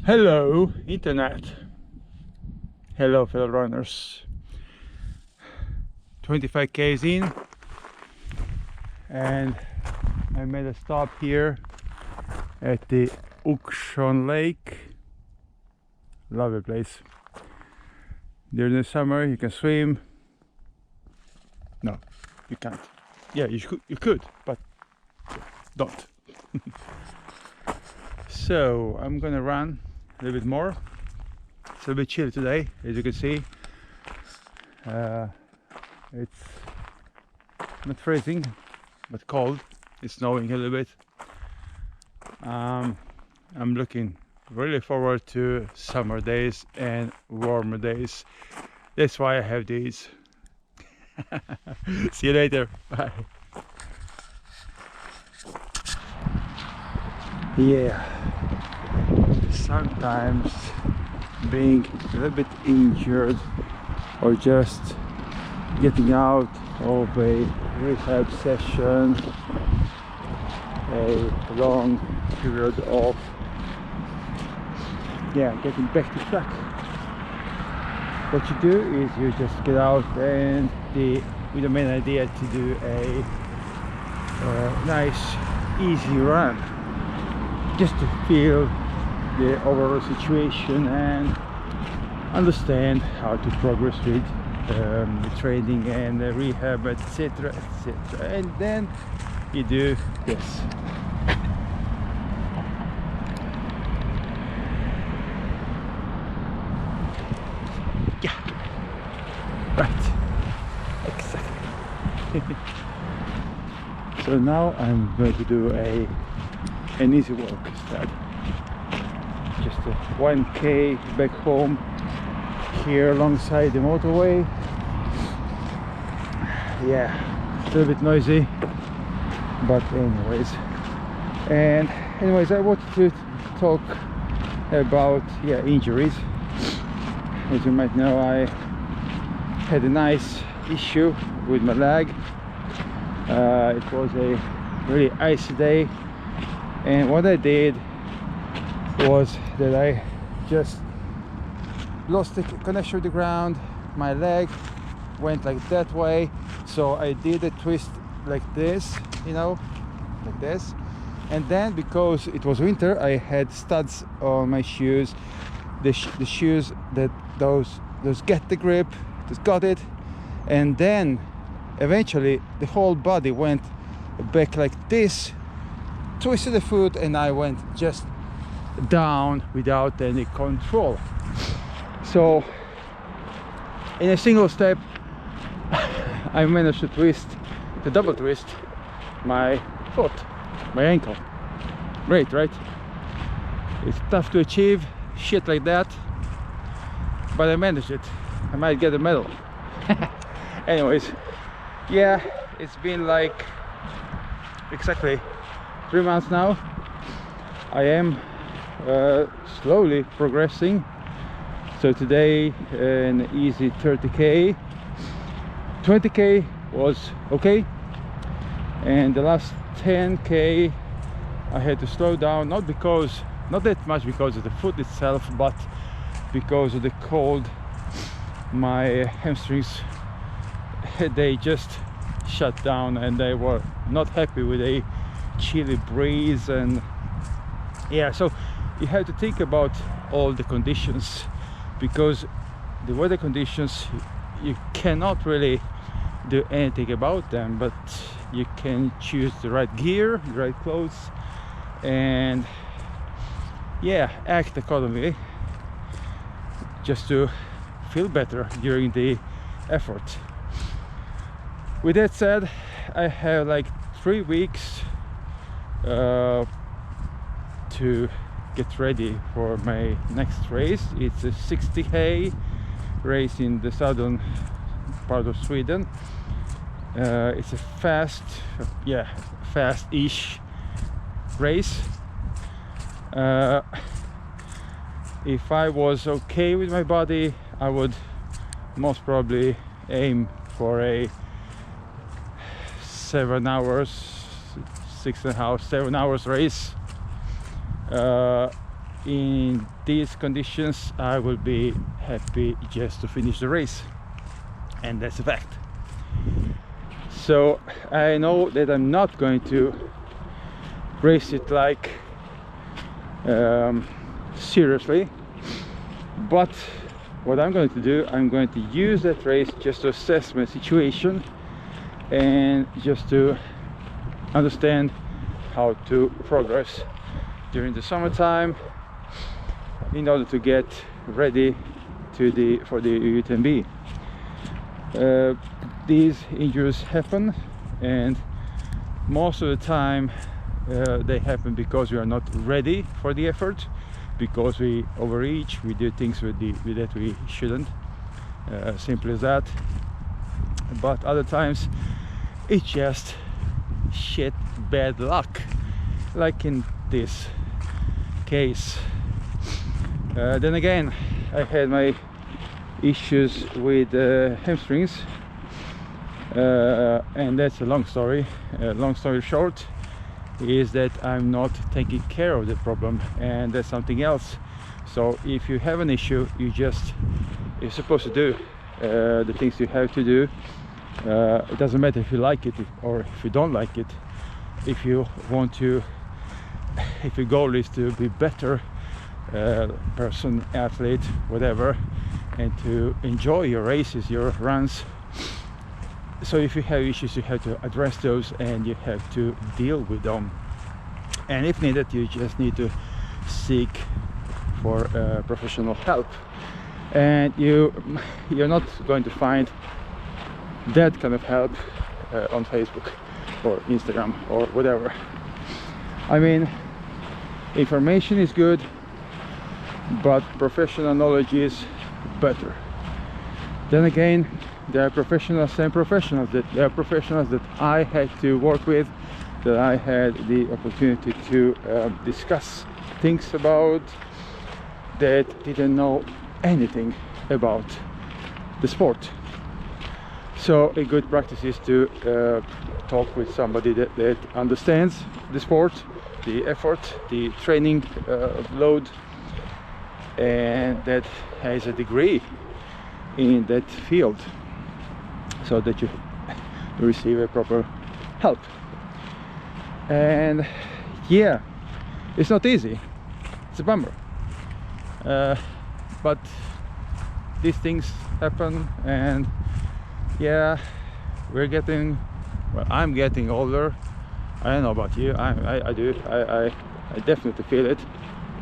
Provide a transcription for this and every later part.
Hello internet, hello fellow runners. 25 k's in and I made a stop here at the Auction Lake. Lovely place. During the summer you can swim. No, you can't. Yeah, you could, but don't. So I'm gonna run a little bit more. It's a little bit chilly today, as you can see. It's not freezing, but cold. It's snowing a little bit. I'm looking really forward to summer days and warmer days. That's why I have these. See you later. Bye. Yeah, sometimes being a little bit injured or just getting out of a rehab session, a long period of getting back to track. What you do is you just get out and with the main idea to do a nice easy run, just to feel the overall situation and understand how to progress with the training and the rehab, etc, etc. And then you do this. Yeah, right, exactly. So now I'm going to do an easy walk instead. Just a 1k back home here alongside the motorway. Yeah, it's a little bit noisy, but anyways. And anyways, I wanted to talk about injuries. As you might know, I had a nice issue with my leg. It was a really icy day, and what I did was that I just lost the connection with the ground. My leg went like that way, so I did a twist like this, you know, like this. And then, because it was winter, I had studs on my shoes, the shoes that those get the grip, just got it. And then eventually the whole body went back like this, twisted the foot, and I went just down without any control. So in a single step I managed to double twist my foot, my ankle. Great, right? It's tough to achieve shit like that, but I managed it. I might get a medal. Anyways, yeah, it's been like exactly 3 months now. I am slowly progressing. So today an easy 30k, 20k was okay, and the last 10k I had to slow down, not that much because of the foot itself, but because of the cold. My hamstrings, they just shut down, and they were not happy with a chilly breeze. And yeah, so you have to think about all the conditions, because the weather conditions, you cannot really do anything about them, but you can choose the right gear, the right clothes, and act accordingly just to feel better during the effort. With that said, I have like 3 weeks to get ready for my next race. It's a 60k race in the southern part of Sweden. It's a fast-ish race. If I was okay with my body, I would most probably aim for a 7 hours, 6.5, 7 hours race. in these conditions I will be happy just to finish the race, and that's a fact. So I know that I'm not going to race it like seriously, but what I'm going to do, I'm going to use that race just to assess my situation and just to understand how to progress during the summertime in order to get ready for the UTMB. These injuries happen, and most of the time they happen because we are not ready for the effort, because we overreach, we do things that we shouldn't, simple as that. But other times it's just shit bad luck, like in this case. Then again, I had my issues with hamstrings, and that's a long story. Long story short is that I'm not taking care of the problem, and that's something else. So if you have an issue, you're supposed to do the things you have to do. It doesn't matter if you like it or if you don't like it. If you want to, if your goal is to be better person, athlete, whatever, and to enjoy your races, your runs. So if you have issues, you have to address those and you have to deal with them, and if needed, you just need to seek for professional help. And you're not going to find that kind of help on Facebook or Instagram or whatever. I mean, information is good, but professional knowledge is better. Then again, there are professionals and professionals. There are professionals that I had to work with, that I had the opportunity to discuss things about, that didn't know anything about the sport. So a good practice is to talk with somebody that understands the sport, the effort, the training load, and that has a degree in that field, so that you receive a proper help. And yeah, it's not easy, it's a bummer, but these things happen. And yeah, I'm getting older. I don't know about you, I do, I definitely feel it.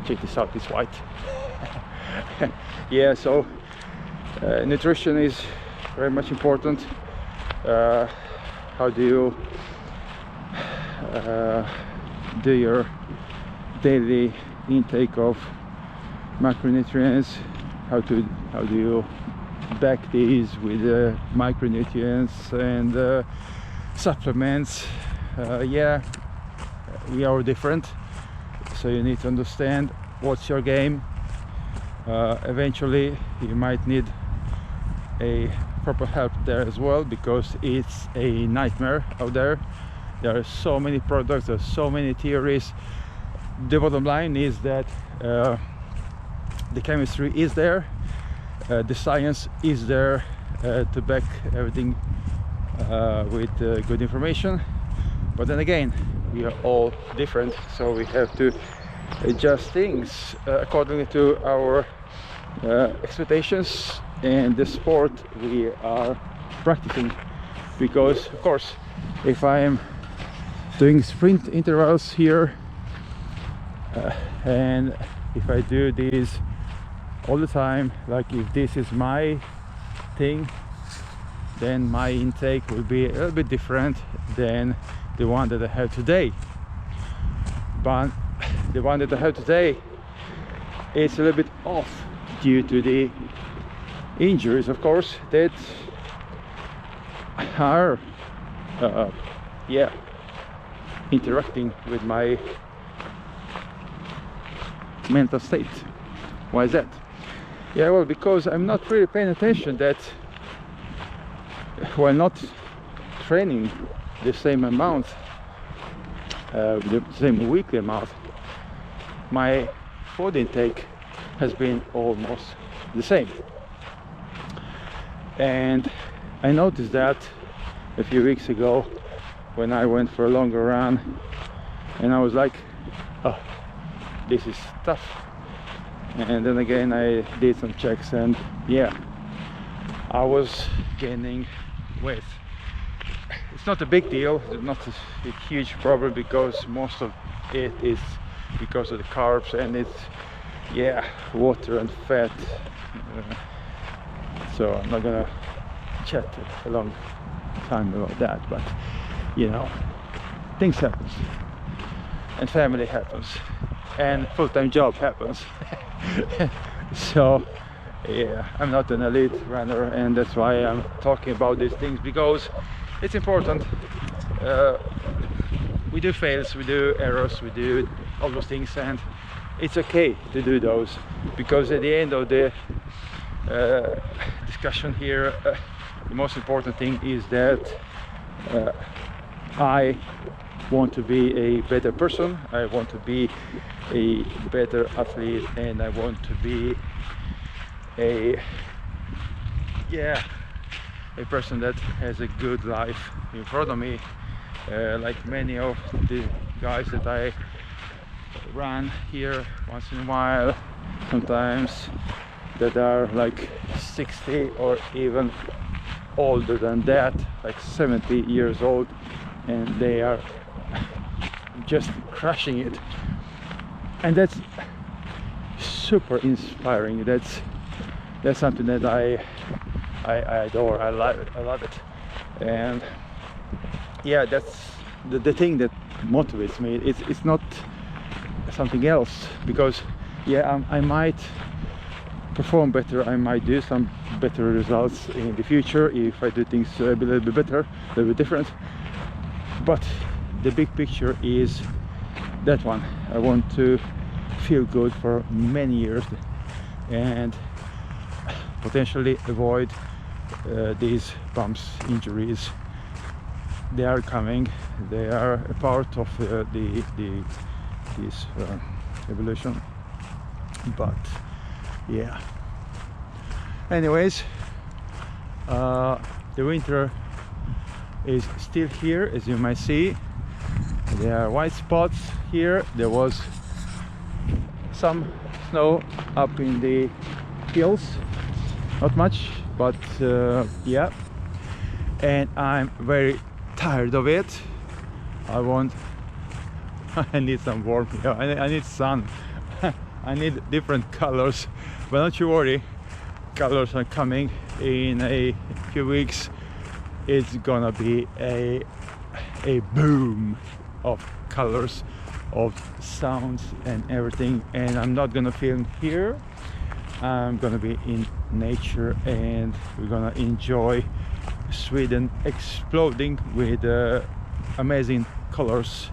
Check this out, it's white. Yeah, so nutrition is very much important. How do you do your daily intake of macronutrients? How do you back these with micronutrients and supplements? Yeah, we are different, so you need to understand what's your game. Eventually you might need a proper help there as well, because it's a nightmare out there. There are so many products, there are so many theories. The bottom line is that the chemistry is there, the science is there to back everything with good information. But then again, we are all different, so we have to adjust things according to our expectations and the sport we are practicing. Because of course, if I am doing sprint intervals here and if I do these all the time, like if this is my thing, then my intake will be a little bit different than the one that I have today. But the one that I have today is a little bit off due to the injuries, of course, that are yeah, interacting with my mental state. Why is that? Yeah, well, because I'm not really paying attention that while not training the same amount, the same weekly amount, my food intake has been almost the same. And I noticed that a few weeks ago when I went for a longer run, and I was like, oh, this is tough. And then again I did some checks, and yeah, I was gaining weight. It's not a big deal, it's not a huge problem, because most of it is because of the carbs, and it's, yeah, water and fat. So I'm not gonna chat a long time about that, but you know, things happens, and family happens, and full-time job happens. So yeah, I'm not an elite runner, and that's why I'm talking about these things, because it's important. We do fails, we do errors, we do all those things, and it's okay to do those, because at the end of the discussion here, the most important thing is that I want to be a better person, I want to be a better athlete, and I want to be a person that has a good life in front of me, like many of the guys that I run here once in a while, sometimes, that are like 60 or even older than that, like 70 years old, and they are just crushing it, and that's super inspiring. That's something that I adore. I love it, and yeah, that's the thing that motivates me. It's not something else, because yeah, I might perform better, I might do some better results in the future if I do things a little bit better, a little bit different, but the big picture is that one. I want to feel good for many years and potentially avoid these bumps, injuries. They are coming, they are a part of this evolution, but yeah. Anyways, the winter is still here, as you might see. There are white spots here. There was some snow up in the hills, not much, but yeah, and I'm very tired of it. I need some warmth, you know, I need sun. I need different colors, but don't you worry, colors are coming in a few weeks. It's gonna be a boom of colors, of sounds and everything, and I'm not gonna film here. I'm gonna be in nature, and we're gonna enjoy Sweden exploding with amazing colors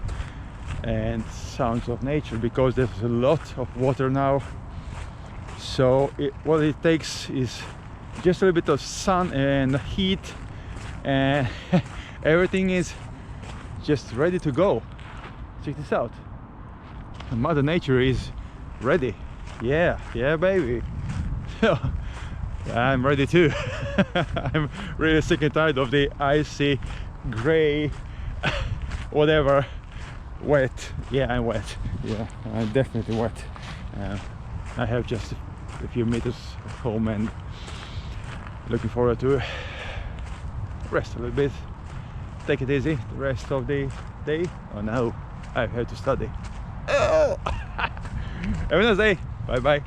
and sounds of nature, because there's a lot of water now. So what it takes is just a little bit of sun and heat, and everything is just ready to go. Check this out. Mother Nature is ready. Yeah, baby. I'm ready too. I'm really sick and tired of the icy, gray, whatever, wet. Yeah, I'm wet. Yeah, I'm definitely wet. I have just a few meters home, and looking forward to rest a little bit, take it easy the rest of the day. Oh no, I have to study. Oh. Have a nice day. Bye bye.